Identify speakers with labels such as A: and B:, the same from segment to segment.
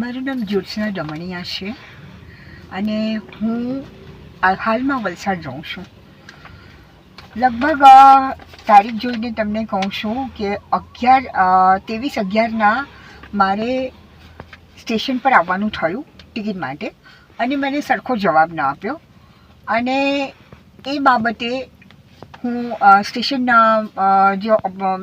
A: મારું નામ જ્યોત્સના ડમણિયા છે અને હું હાલમાં વલસાડ રહું છું. લગભગ તારીખ જોઈને તમને કહું છું કે 23/11ના મારે સ્ટેશન પર આવવાનું થયું ટિકિટ માટે અને મને સરખો જવાબ ન આપ્યો અને એ બાબતે હું સ્ટેશનના જે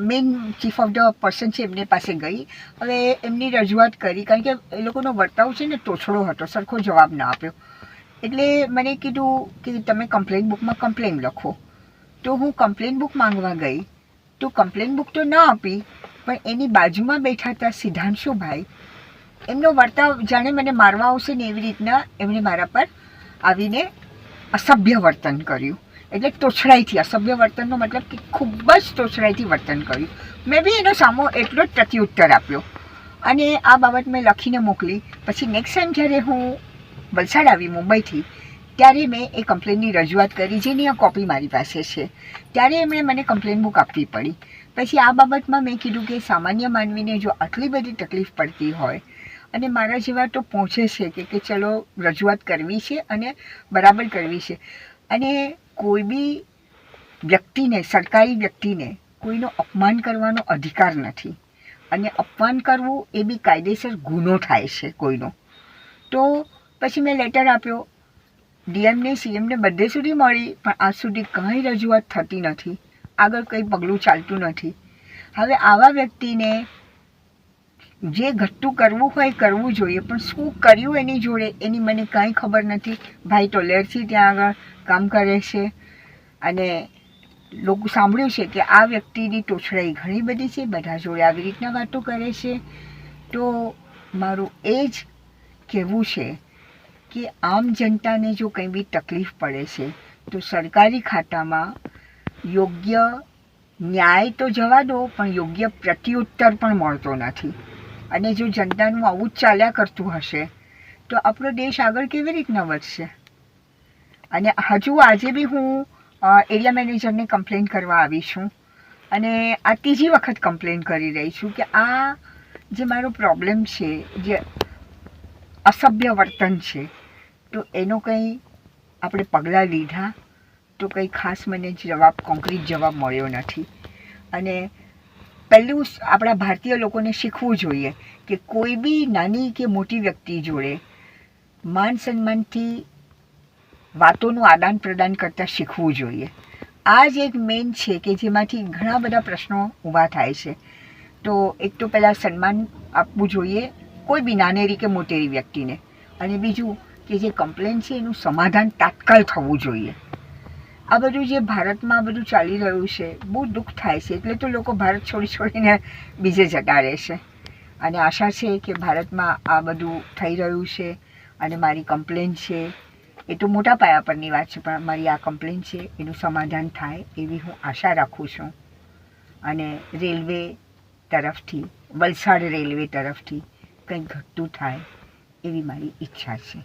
A: main chief of the person છે એમને પાસે ગઈ. હવે એમની રજૂઆત કરી, કારણ કે એ લોકોનો વર્તાવ છે ને તોછડો હતો, સરખો જવાબ ન આપ્યો. એટલે મને કીધું કે તમે કમ્પ્લેન બુકમાં કમ્પ્લેન લખો. તો હું કમ્પ્લેન બુક માંગવા ગઈ તો કમ્પ્લેન બુક તો ન આપી, પણ એની બાજુમાં બેઠા હતા સિદ્ધાંશુભાઈ, એમનો વર્તાવ જાણે મને મારવા આવશે ને એવી રીતના એમણે મારા પર આવીને અસભ્ય વર્તન કર્યું. એટલે તોછડાઈથી, અસભ્ય વર્તનનો મતલબ કે ખૂબ જ તોછડાઈથી વર્તન કર્યું. મેં બી એનો સામો એટલો જ પ્રત્યુત્તર આપ્યો અને આ બાબત મેં લખીને મોકલી. પછી નેક્સ્ટ ટાઈમ જ્યારે હું વલસાડ આવી મુંબઈથી, ત્યારે મેં એ કમ્પ્લેનની રજૂઆત કરી, જેની આ કોપી મારી પાસે છે. ત્યારે એમણે મને કમ્પ્લેન બુક આપવી પડી. પછી આ બાબતમાં મેં કીધું કે સામાન્ય માનવીને જો આટલી બધી તકલીફ પડતી હોય અને મારા જેવા તો પહોંચે છે કે ચલો રજૂઆત કરવી છે અને બરાબર કરવી છે, અને કોઈ બી વ્યક્તિને, સરકારી વ્યક્તિને કોઈનો અપમાન કરવાનો અધિકાર નથી, અને અપમાન કરવું એ બી કાયદેસર ગુનો થાય છે કોઈનો. તો પછી મેં લેટર આપ્યો ડીએમને, સીએમને, બધે સુધી મળી, પણ આજ સુધી કંઈ રજૂઆત થતી નથી, આગળ કંઈ પગલું ચાલતું નથી. હવે આવા વ્યક્તિને જે ઘટતું કરવું હોય કરવું જોઈએ, પણ શું કર્યું એની જોડે એની મને કાંઈ ખબર નથી. ભાઈ તો લેરથી ત્યાં આગળ કામ કરે છે અને લોકો સાંભળ્યું છે કે આ વ્યક્તિની તોછડાઈ ઘણી બધી છે, બધા જોડે આવી રીતના વાતો કરે છે. તો મારું એ જ કહેવું છે કે આમ જનતાને જો કંઈ બી તકલીફ પડે છે તો સરકારી ખાતામાં યોગ્ય ન્યાય તો જવા દો, પણ યોગ્ય પ્રત્યુત્તર પણ મળતો નથી. અને જો જનતાનું આવું જ ચાલ્યા કરતું હશે તો આપણો દેશ આગળ કેવી રીતના વધશે? અને હજુ આજે બી હું એરિયા મેનેજરને કમ્પ્લેન કરવા આવી છું અને આ ત્રીજી વખત કમ્પ્લેન કરી રહી છું કે આ જે મારો પ્રોબ્લેમ છે, જે અસભ્ય વર્તન છે, તો એનો કંઈ આપણે પગલાં લીધા તો કંઈ ખાસ મને જવાબ, કોન્ક્રીટ જવાબ મળ્યો નથી. અને પહેલું આપણા ભારતીય લોકોને શીખવું જોઈએ કે કોઈ બી નાની કે મોટી વ્યક્તિ જોડે માન સન્માનથી વાતોનું આદાન પ્રદાન કરતાં શીખવું જોઈએ. આ જ એક મેઇન છે કે જેમાંથી ઘણા બધા પ્રશ્નો ઊભા થાય છે. તો એક તો પહેલાં સન્માન આપવું જોઈએ કોઈ બી નાનેરી કે મોટેરી વ્યક્તિને, અને બીજું કે જે કમ્પ્લેન છે એનું સમાધાન તાત્કાલ થવું જોઈએ. આ બધું જે ભારતમાં આ બધું ચાલી રહ્યું છે, બહુ દુઃખ થાય છે. એટલે તો લોકો ભારત છોડીને બીજે જતા રહેશે. અને આશા છે કે ભારતમાં આ બધું થઈ રહ્યું છે અને મારી કમ્પ્લેન છે એ તો મોટા પાયા પરની વાત છે, પણ મારી આ કમ્પ્લેન છે એનું સમાધાન થાય એવી હું આશા રાખું છું. અને રેલવે તરફથી, વલસાડ રેલવે તરફથી કંઈક ઘટતું થાય એવી મારી ઈચ્છા છે.